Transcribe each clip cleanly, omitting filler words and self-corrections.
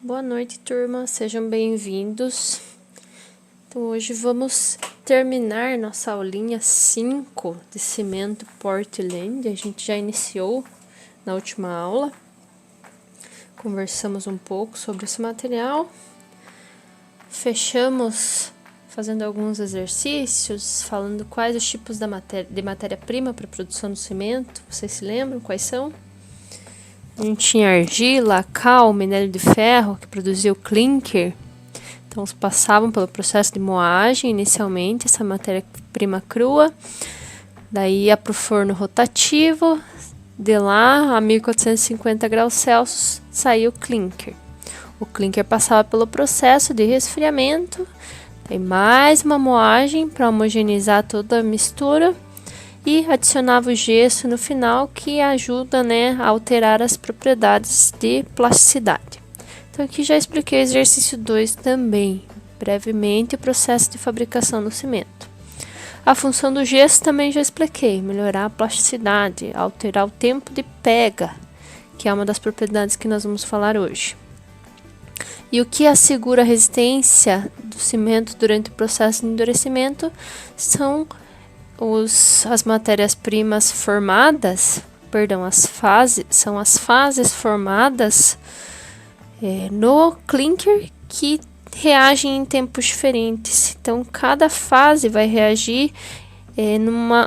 Boa noite, turma, sejam bem-vindos. Então, hoje vamos terminar nossa aulinha 5 de cimento Portland. A gente já iniciou na última aula, conversamos um pouco sobre esse material, fechamos fazendo alguns exercícios, falando quais os tipos de matéria-prima para a produção do cimento. Vocês se lembram quais são? A gente tinha argila, cal, minério de ferro, que produzia o clinker. Então, eles passavam pelo processo de moagem, inicialmente, essa matéria-prima crua. Daí ia para o forno rotativo. De lá, a 1450 graus Celsius, saía o clinker. O clinker passava pelo processo de resfriamento. Daí mais uma moagem para homogeneizar toda a mistura. E adicionava o gesso no final, que ajuda, a alterar as propriedades de plasticidade. Então, aqui já expliquei o exercício 2 também, brevemente, o processo de fabricação do cimento. A função do gesso também já expliquei, melhorar a plasticidade, alterar o tempo de pega, que é uma das propriedades que nós vamos falar hoje. E o que assegura a resistência do cimento durante o processo de endurecimento são as matérias-primas formadas, são as fases formadas no clinker que reagem em tempos diferentes. Então, cada fase vai reagir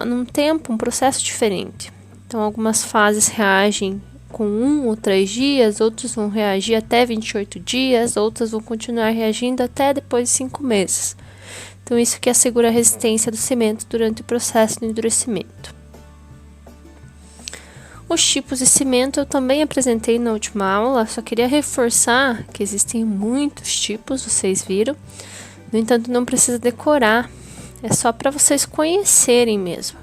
num tempo, um processo diferente. Então, algumas fases reagem com 1 ou 3 dias, outros vão reagir até 28 dias, outras vão continuar reagindo até depois de 5 meses. Então, isso que assegura a resistência do cimento durante o processo de endurecimento. Os tipos de cimento eu também apresentei na última aula, só queria reforçar que existem muitos tipos, vocês viram. No entanto, não precisa decorar, é só para vocês conhecerem mesmo.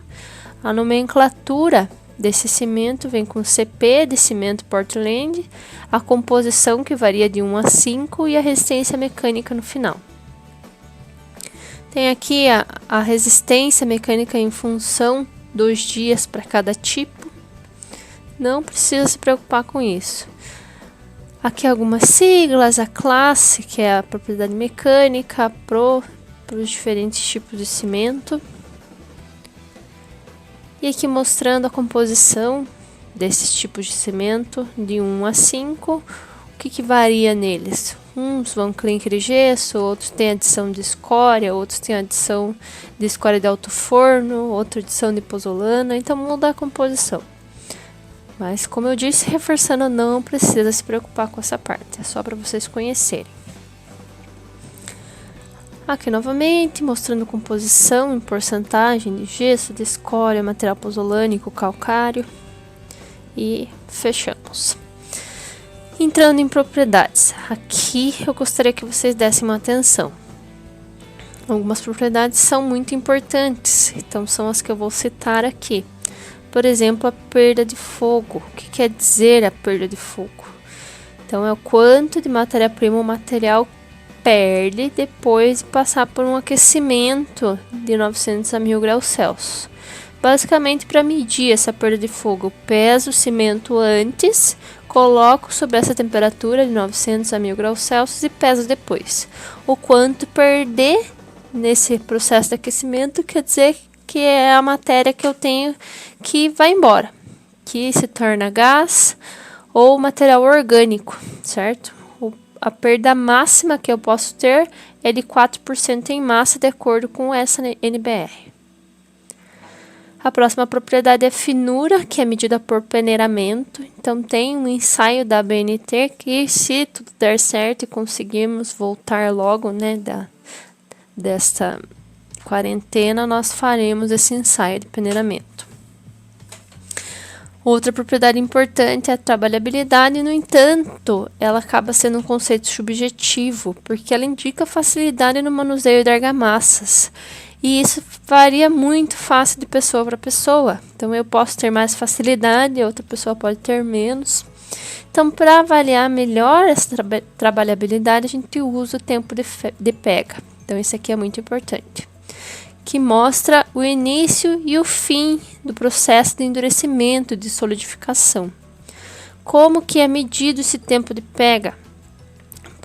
A nomenclatura desse cimento vem com CP de cimento Portland, a composição que varia de 1 a 5 e a resistência mecânica no final. Tem aqui a resistência mecânica em função dos dias para cada tipo. Não precisa se preocupar com isso. Aqui algumas siglas, a classe, que é a propriedade mecânica, para os diferentes tipos de cimento. E aqui mostrando a composição desses tipos de cimento, de 1 a 5, o que varia neles. Uns vão clinker e gesso, outros têm adição de escória, outros têm adição de escória de alto forno, outra adição de pozolana, então muda a composição. Mas, como eu disse, reforçando, não precisa se preocupar com essa parte, é só para vocês conhecerem. Aqui novamente, mostrando composição em porcentagem de gesso, de escória, material pozolânico, calcário. E fechamos. Entrando em propriedades, aqui eu gostaria que vocês dessem uma atenção. Algumas propriedades são muito importantes, então são as que eu vou citar aqui. Por exemplo, a perda de fogo. O que quer dizer a perda de fogo? Então, é o quanto de matéria-prima o material perde depois de passar por um aquecimento de 900 a 1000 graus Celsius. Basicamente, para medir essa perda de fogo, eu peso o cimento antes, coloco sobre essa temperatura de 900 a 1000 graus Celsius e peso depois. O quanto perder nesse processo de aquecimento quer dizer que é a matéria que eu tenho que vai embora, que se torna gás ou material orgânico, certo? A perda máxima que eu posso ter é de 4% em massa, de acordo com essa NBR. A próxima propriedade é finura, que é medida por peneiramento. Então, tem um ensaio da ABNT que, se tudo der certo e conseguirmos voltar logo, desta quarentena, nós faremos esse ensaio de peneiramento. Outra propriedade importante é a trabalhabilidade, no entanto, ela acaba sendo um conceito subjetivo, porque ela indica facilidade no manuseio de argamassas. E isso varia muito fácil de pessoa para pessoa. Então, eu posso ter mais facilidade, outra pessoa pode ter menos. Então, para avaliar melhor essa trabalhabilidade, a gente usa o tempo de pega. Então, esse aqui é muito importante, que mostra o início e o fim do processo de endurecimento, de solidificação. Como que é medido esse tempo de pega?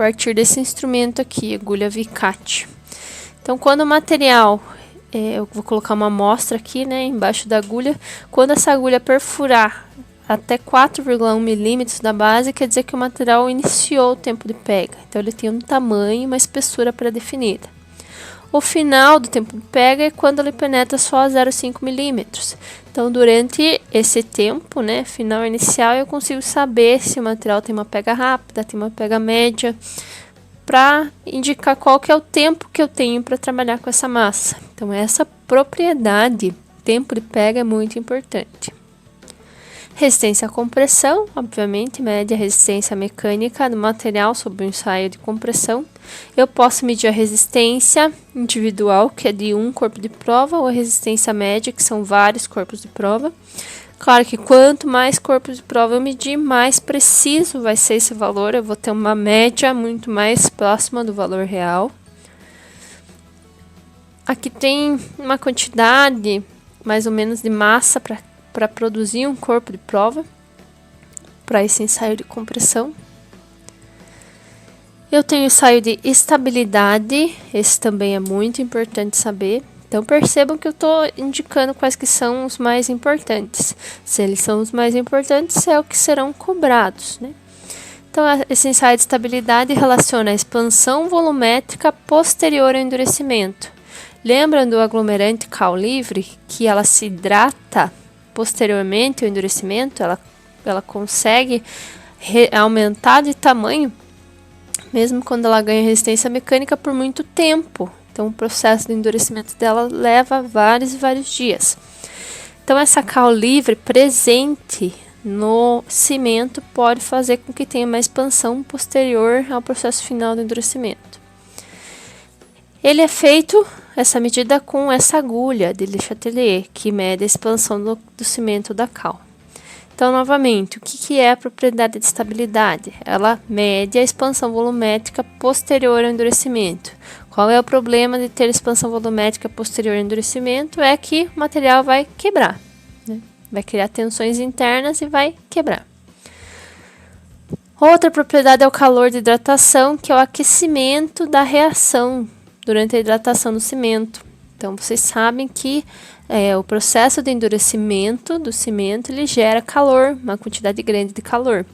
partir desse instrumento aqui, agulha Vicati. Então, quando o material, eu vou colocar uma amostra aqui, né, embaixo da agulha, quando essa agulha perfurar até 4,1 milímetros da base, quer dizer que o material iniciou o tempo de pega. Então, ele tem um tamanho e uma espessura pré-definida. O final do tempo de pega é quando ele penetra só 0,5 milímetros. Então, durante esse tempo, né, final e inicial, eu consigo saber se o material tem uma pega rápida, tem uma pega média, para indicar qual que é o tempo que eu tenho para trabalhar com essa massa. Então, essa propriedade, tempo de pega, é muito importante. Resistência à compressão, obviamente, mede a resistência mecânica do material sob o ensaio de compressão. Eu posso medir a resistência individual, que é de um corpo de prova, ou a resistência média, que são vários corpos de prova. Claro que quanto mais corpos de prova eu medir, mais preciso vai ser esse valor. Eu vou ter uma média muito mais próxima do valor real. Aqui tem uma quantidade, mais ou menos, de massa para produzir um corpo de prova, para esse ensaio de compressão. Eu tenho ensaio de estabilidade, esse também é muito importante saber. Então, percebam que eu estou indicando quais que são os mais importantes. Se eles são os mais importantes, é o que serão cobrados, né? Então, esse ensaio de estabilidade relaciona a expansão volumétrica posterior ao endurecimento. Lembram do aglomerante cal livre, que ela se hidrata posteriormente ao endurecimento? Ela consegue aumentar de tamanho, mesmo quando ela ganha resistência mecânica por muito tempo. Então, o processo de endurecimento dela leva vários e vários dias. Então, essa cal livre presente no cimento pode fazer com que tenha uma expansão posterior ao processo final do endurecimento. Ele é feito, essa medida, com essa agulha de Le Chatelier, que mede a expansão do cimento da cal. Então, novamente, o que é a propriedade de estabilidade? Ela mede a expansão volumétrica posterior ao endurecimento. Qual é o problema de ter expansão volumétrica posterior ao endurecimento? É que o material vai quebrar, né? Vai criar tensões internas e vai quebrar. Outra propriedade é o calor de hidratação, que é o aquecimento da reação durante a hidratação do cimento. Então, vocês sabem que o processo de endurecimento do cimento, ele gera calor, uma quantidade grande de calor.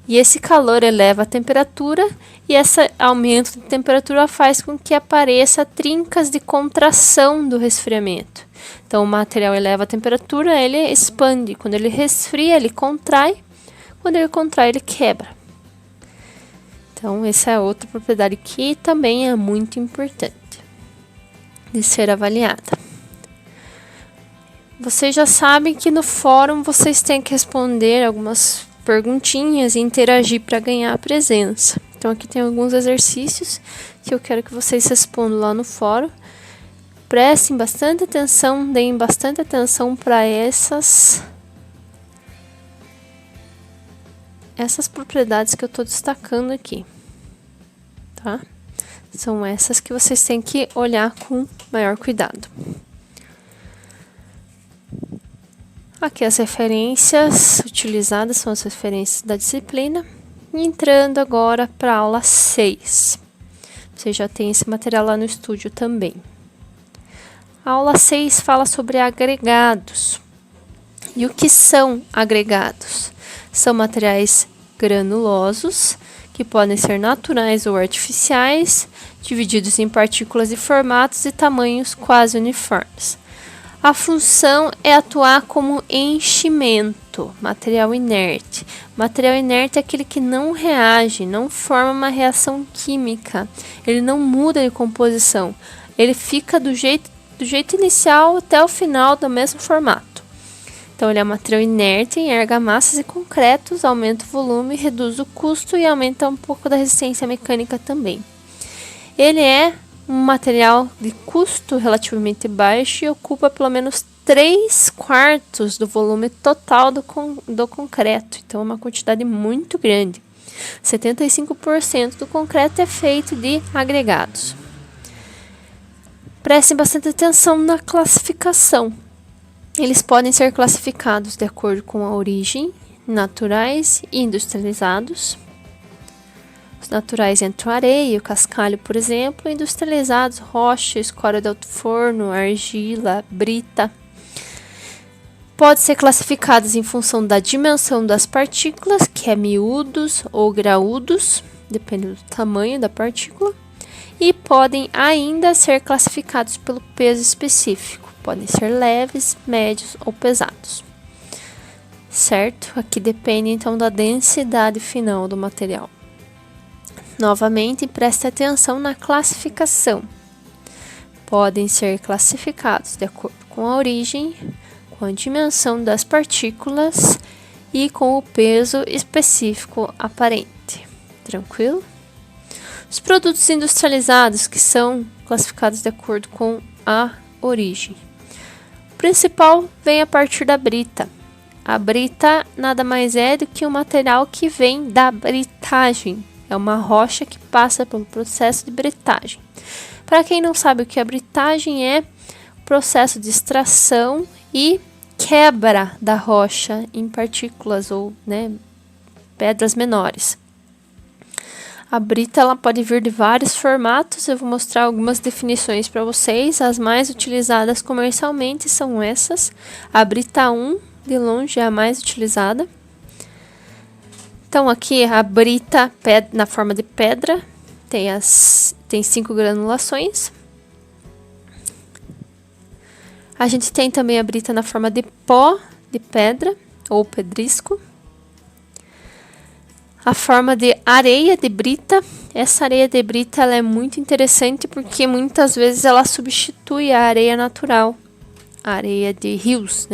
E esse calor eleva a temperatura, e esse aumento de temperatura faz com que apareça trincas de contração do resfriamento. Então, o material eleva a temperatura, ele expande. Quando ele resfria, ele contrai. Quando ele contrai, ele quebra. Então, essa é outra propriedade que também é muito importante de ser avaliada. Vocês já sabem que no fórum vocês têm que responder algumas perguntinhas e interagir para ganhar a presença. Então, aqui tem alguns exercícios que eu quero que vocês respondam lá no fórum. Prestem bastante atenção, deem bastante atenção para essas propriedades que eu estou destacando aqui, tá? São essas que vocês têm que olhar com maior cuidado. Aqui as referências utilizadas são as referências da disciplina. E entrando agora para a aula 6. Você já tem esse material lá no estúdio também. A aula 6 fala sobre agregados. E o que são agregados? São materiais granulosos, que podem ser naturais ou artificiais, divididos em partículas de formatos e tamanhos quase uniformes. A função é atuar como enchimento, material inerte. Material inerte é aquele que não reage, não forma uma reação química, ele não muda de composição, ele fica do jeito inicial até o final do mesmo formato. Então, ele é um material inerte em argamassas e concretos, aumenta o volume, reduz o custo e aumenta um pouco da resistência mecânica também. Ele é um material de custo relativamente baixo e ocupa pelo menos 3/4 do volume total do concreto. Então, é uma quantidade muito grande. 75% do concreto é feito de agregados. Prestem bastante atenção na classificação. Eles podem ser classificados de acordo com a origem, naturais e industrializados. Os naturais entram areia, o cascalho, por exemplo, industrializados, rocha, escória de alto forno, argila, brita. Pode ser classificados em função da dimensão das partículas, que é miúdos ou graúdos, depende do tamanho da partícula, e podem ainda ser classificados pelo peso específico. Podem ser leves, médios ou pesados. Certo? Aqui depende então da densidade final do material. Novamente, preste atenção na classificação. Podem ser classificados de acordo com a origem, com a dimensão das partículas e com o peso específico aparente. Tranquilo? Os produtos industrializados que são classificados de acordo com a origem. O principal vem a partir da brita. A brita nada mais é do que um material que vem da britagem. É uma rocha que passa pelo processo de britagem. Para quem não sabe o que a britagem é, processo de extração e quebra da rocha em partículas ou pedras menores. A brita ela pode vir de vários formatos, eu vou mostrar algumas definições para vocês. As mais utilizadas comercialmente são essas. A brita 1, de longe, é a mais utilizada. Então, aqui a brita na forma de pedra tem 5 granulações. A gente tem também a brita na forma de pó de pedra ou pedrisco. A forma de areia de brita. Essa areia de brita ela é muito interessante porque muitas vezes ela substitui a areia natural, a areia de rios,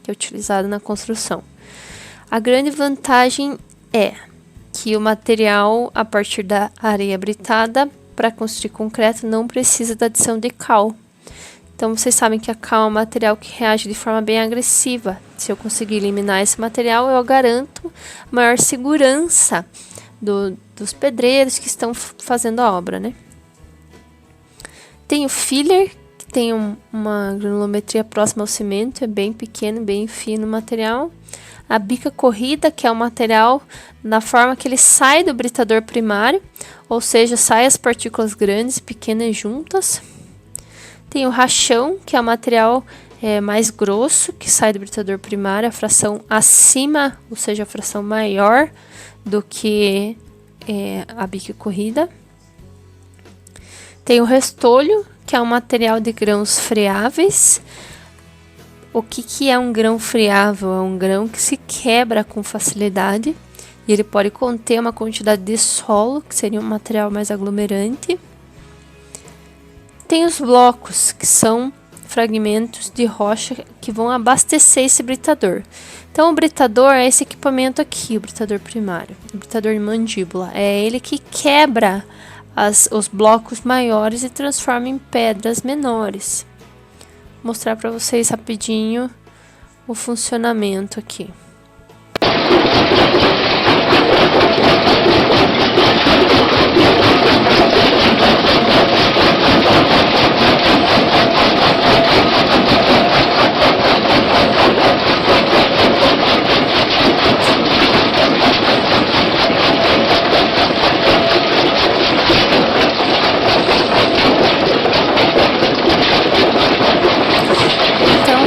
que é utilizada na construção. A grande vantagem é que o material a partir da areia britada para construir concreto não precisa da adição de cal. Então vocês sabem que a cal é um material que reage de forma bem agressiva. Se eu conseguir eliminar esse material, eu garanto maior segurança dos pedreiros que estão fazendo a obra, Tem o filler, que tem uma granulometria próxima ao cimento, é bem pequeno, bem fino o material. A bica corrida, que é um material na forma que ele sai do britador primário, ou seja, sai as partículas grandes e pequenas juntas. Tem o rachão, que é o material mais grosso, que sai do britador primário, a fração acima, ou seja, a fração maior do que a bica corrida. Tem o restolho, que é um material de grãos friáveis. O que é um grão friável? É um grão que se quebra com facilidade e ele pode conter uma quantidade de solo, que seria um material mais aglomerante. Tem os blocos, que são fragmentos de rocha que vão abastecer esse britador. Então, o britador é esse equipamento aqui, o britador primário, o britador de mandíbula. É ele que quebra os blocos maiores e transforma em pedras menores. Vou mostrar para vocês rapidinho o funcionamento aqui.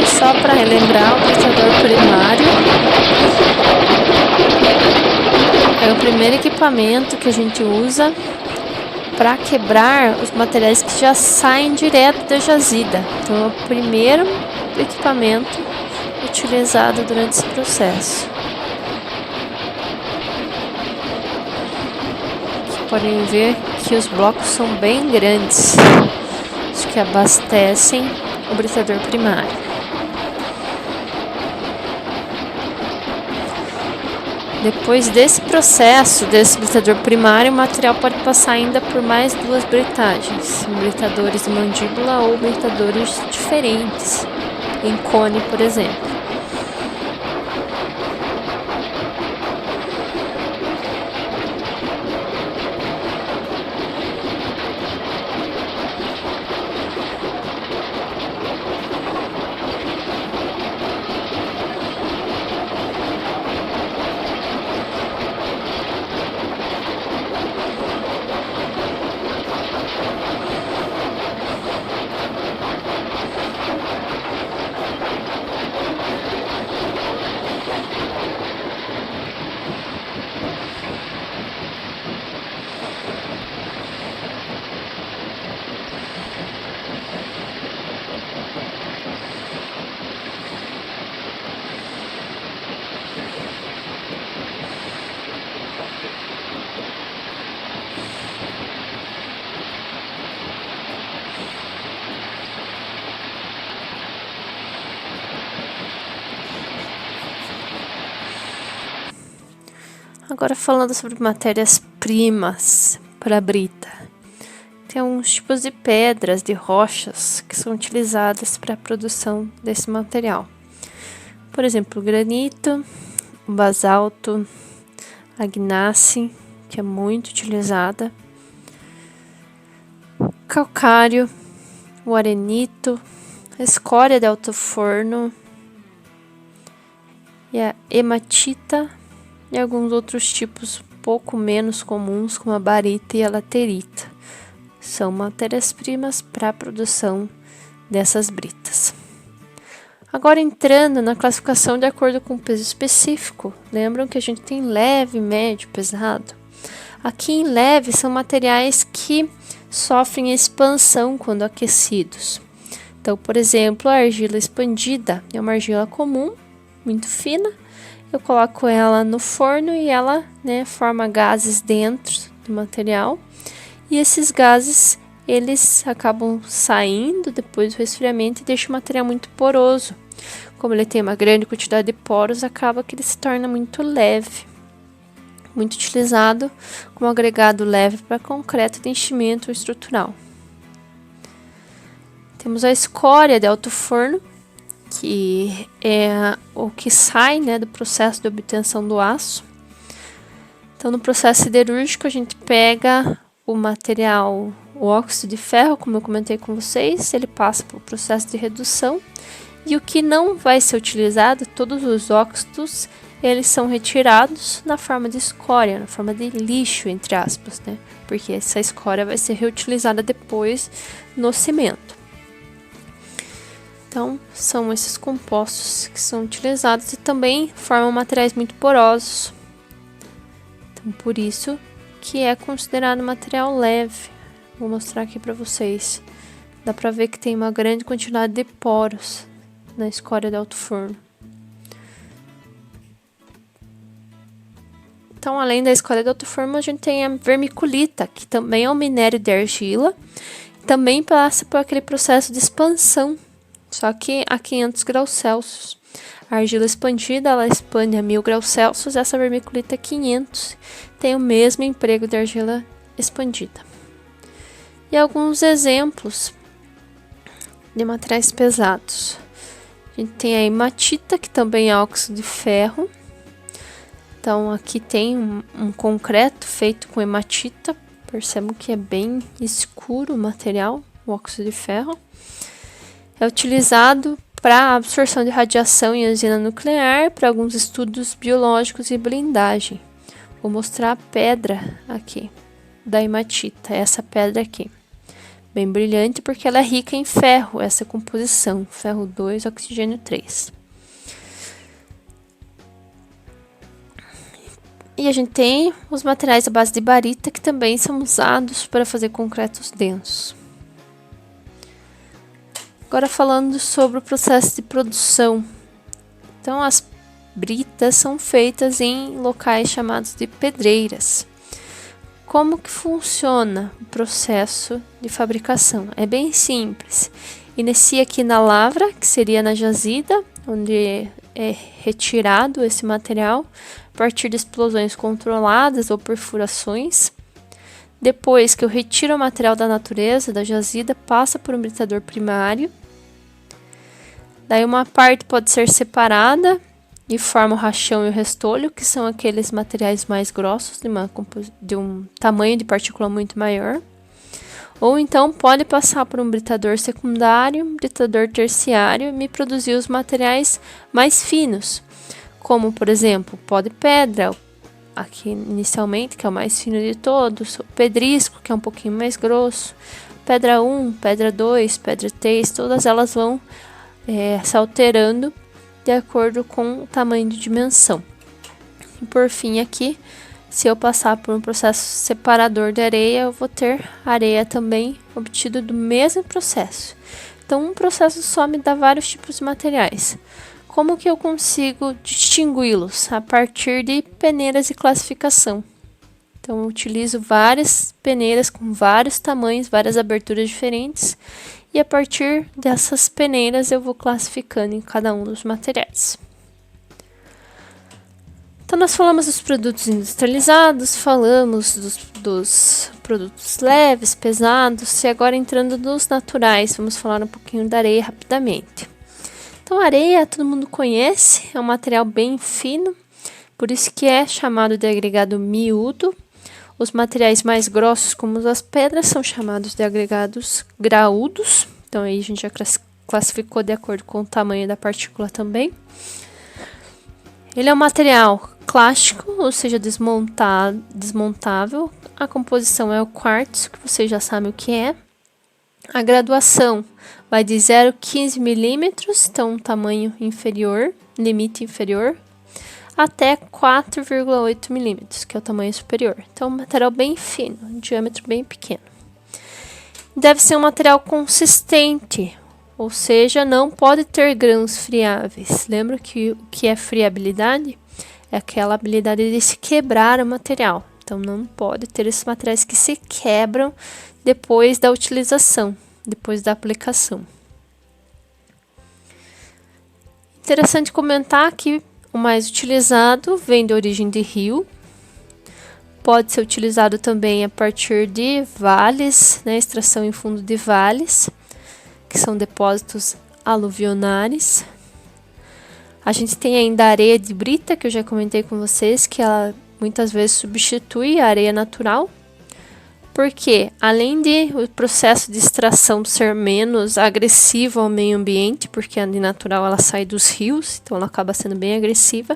Só para relembrar, o britador primário é o primeiro equipamento que a gente usa para quebrar os materiais que já saem direto da jazida. Então, é o primeiro equipamento utilizado durante esse processo. Aqui podem ver que os blocos são bem grandes, os que abastecem o britador primário. Depois desse processo, desse britador primário, o material pode passar ainda por mais 2 britagens, britadores de mandíbula ou britadores diferentes, em cone, por exemplo. Agora falando sobre matérias-primas para a brita. Tem alguns tipos de pedras, de rochas, que são utilizadas para a produção desse material. Por exemplo, o granito, o basalto, a gnácea, que é muito utilizada, o calcário, o arenito, a escória de alto forno, e a hematita e alguns outros tipos pouco menos comuns, como a barita e a laterita. São matérias-primas para a produção dessas britas. Agora entrando na classificação de acordo com o peso específico, lembram que a gente tem leve, médio, pesado? Aqui em leve são materiais que sofrem expansão quando aquecidos. Então, por exemplo, a argila expandida é uma argila comum, muito fina. Eu coloco ela no forno e ela, forma gases dentro do material. E esses gases, eles acabam saindo depois do resfriamento e deixam o material muito poroso. Como ele tem uma grande quantidade de poros, acaba que ele se torna muito leve. Muito utilizado como agregado leve para concreto de enchimento estrutural. Temos a escória de alto forno, que é o que sai do processo de obtenção do aço. Então, no processo siderúrgico, a gente pega o material, o óxido de ferro, como eu comentei com vocês, ele passa pelo processo de redução, e o que não vai ser utilizado, todos os óxidos, eles são retirados na forma de escória, na forma de lixo, entre aspas, porque essa escória vai ser reutilizada depois no cimento. Então, são esses compostos que são utilizados e também formam materiais muito porosos. Então, por isso que é considerado material leve. Vou mostrar aqui para vocês. Dá para ver que tem uma grande quantidade de poros na escória de alto forno. Então, além da escória de alto forno, a gente tem a vermiculita, que também é um minério de argila. Também passa por aquele processo de expansão, só que a 500 graus Celsius. A argila expandida, ela expande a 1000 graus Celsius, essa vermiculita 500 tem o mesmo emprego de argila expandida. E alguns exemplos de materiais pesados. A gente tem a hematita, que também é óxido de ferro. Então, aqui tem um concreto feito com hematita. Percebam que é bem escuro o material, o óxido de ferro. É utilizado para absorção de radiação em usina nuclear, para alguns estudos biológicos e blindagem. Vou mostrar a pedra aqui, da hematita, essa pedra aqui. Bem brilhante porque ela é rica em ferro, essa composição, ferro 2, oxigênio 3. E a gente tem os materiais à base de barita, que também são usados para fazer concretos densos. Agora falando sobre o processo de produção. Então, as britas são feitas em locais chamados de pedreiras. Como que funciona o processo de fabricação? É bem simples. Inicia aqui na lavra, que seria na jazida, onde é retirado esse material a partir de explosões controladas ou perfurações. Depois que eu retiro o material da natureza, da jazida, passa por um britador primário. Daí uma parte pode ser separada e forma o rachão e o restolho, que são aqueles materiais mais grossos, de um tamanho de partícula muito maior. Ou então pode passar por um britador secundário, um britador terciário e me produzir os materiais mais finos, como por exemplo o pó de pedra, aqui inicialmente, que é o mais fino de todos, o pedrisco, que é um pouquinho mais grosso, pedra 1, pedra 2, pedra 3, todas elas vão se alterando de acordo com o tamanho de dimensão. E por fim aqui, se eu passar por um processo separador de areia, eu vou ter areia também obtida do mesmo processo. Então, um processo só me dá vários tipos de materiais. Como que eu consigo distingui-los? A partir de peneiras de classificação. Então, eu utilizo várias peneiras com vários tamanhos, várias aberturas diferentes. E a partir dessas peneiras eu vou classificando em cada um dos materiais. Então, nós falamos dos produtos industrializados, falamos dos produtos leves, pesados, e agora entrando nos naturais, vamos falar um pouquinho da areia rapidamente. Então, a areia todo mundo conhece, é um material bem fino, por isso que é chamado de agregado miúdo. Os materiais mais grossos, como as pedras, são chamados de agregados graúdos. Então, aí a gente já classificou de acordo com o tamanho da partícula também. Ele é um material clássico, ou seja, desmontável. A composição é o quartzo, que vocês já sabem o que é. A graduação vai de 0,15 milímetros, então um tamanho inferior, limite inferior, até 4,8 milímetros, que é o tamanho superior. Então, um material bem fino, um diâmetro bem pequeno. Deve ser um material consistente, ou seja, não pode ter grãos friáveis. Lembra que o que é friabilidade? É aquela habilidade de se quebrar o material. Então, não pode ter esses materiais que se quebram depois da utilização, depois da aplicação. Interessante comentar que o mais utilizado vem de origem de rio. Pode ser utilizado também a partir de vales, né, extração em fundo de vales, que são depósitos aluvionares. A gente tem ainda a areia de brita, que eu já comentei com vocês, que ela muitas vezes substitui a areia natural, porque além de o processo de extração ser menos agressivo ao meio ambiente, porque a de natural ela sai dos rios, então ela acaba sendo bem agressiva,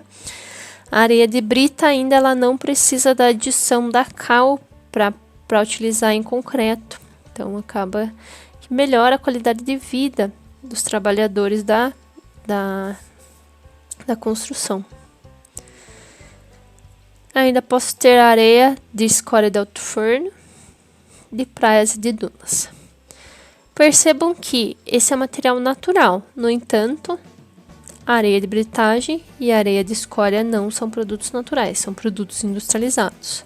a areia de brita ainda ela não precisa da adição da cal para utilizar em concreto, então acaba que melhora a qualidade de vida dos trabalhadores da construção. Ainda posso ter areia de escória de alto forno, de praias e de dunas. Percebam que esse é material natural, no entanto, a areia de britagem e a areia de escória não são produtos naturais, são produtos industrializados.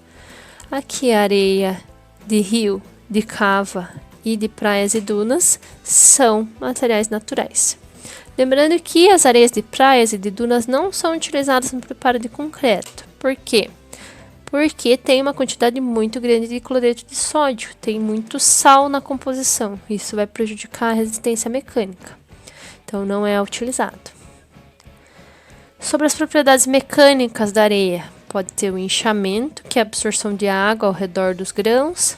Aqui a areia de rio, de cava e de praias e dunas são materiais naturais. Lembrando que as areias de praias e de dunas não são utilizadas no preparo de concreto. Por quê? Porque tem uma quantidade muito grande de cloreto de sódio, tem muito sal na composição. Isso vai prejudicar a resistência mecânica. Então, não é utilizado. Sobre as propriedades mecânicas da areia, pode ter o inchamento, que é a absorção de água ao redor dos grãos.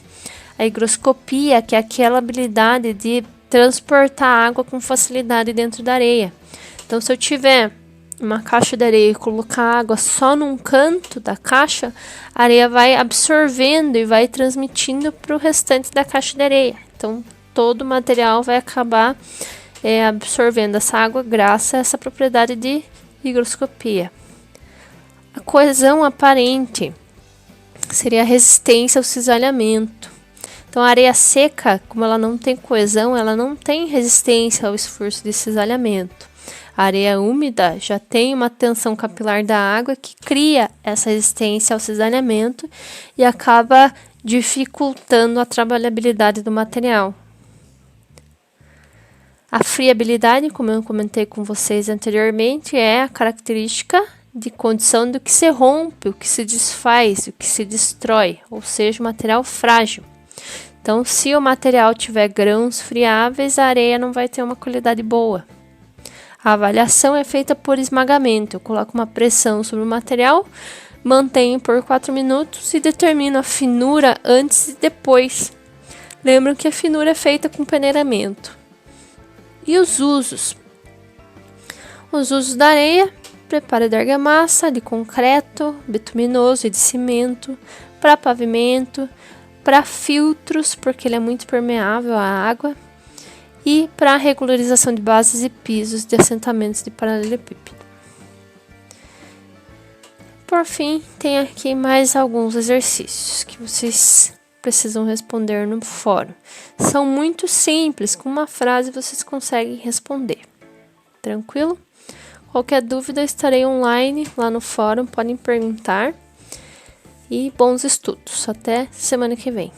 A higroscopia, que é aquela habilidade de transportar água com facilidade dentro da areia. Então, se eu tiver uma caixa de areia e colocar água só num canto da caixa, a areia vai absorvendo e vai transmitindo para o restante da caixa de areia. Então, todo o material vai acabar absorvendo essa água graças a essa propriedade de higroscopia. A coesão aparente seria a resistência ao cisalhamento. Então, a areia seca, como ela não tem coesão, ela não tem resistência ao esforço de cisalhamento. A areia úmida já tem uma tensão capilar da água que cria essa resistência ao cisalhamento e acaba dificultando a trabalhabilidade do material. A friabilidade, como eu comentei com vocês anteriormente, é a característica de condição do que se rompe, o que se desfaz, o que se destrói, ou seja, o material frágil. Então, se o material tiver grãos friáveis, a areia não vai ter uma qualidade boa. A avaliação é feita por esmagamento. Eu coloco uma pressão sobre o material, mantenho por 4 minutos e determino a finura antes e depois. Lembram que a finura é feita com peneiramento. E os usos? Os usos da areia: preparo de argamassa, de concreto, bituminoso e de cimento, para pavimento, para filtros, porque ele é muito permeável à água, e para regularização de bases e pisos de assentamentos de paralelepípedo. Por fim, tem aqui mais alguns exercícios que vocês precisam responder no fórum. São muito simples, com uma frase vocês conseguem responder. Tranquilo? Qualquer dúvida, estarei online lá no fórum, podem perguntar. E bons estudos. Até semana que vem.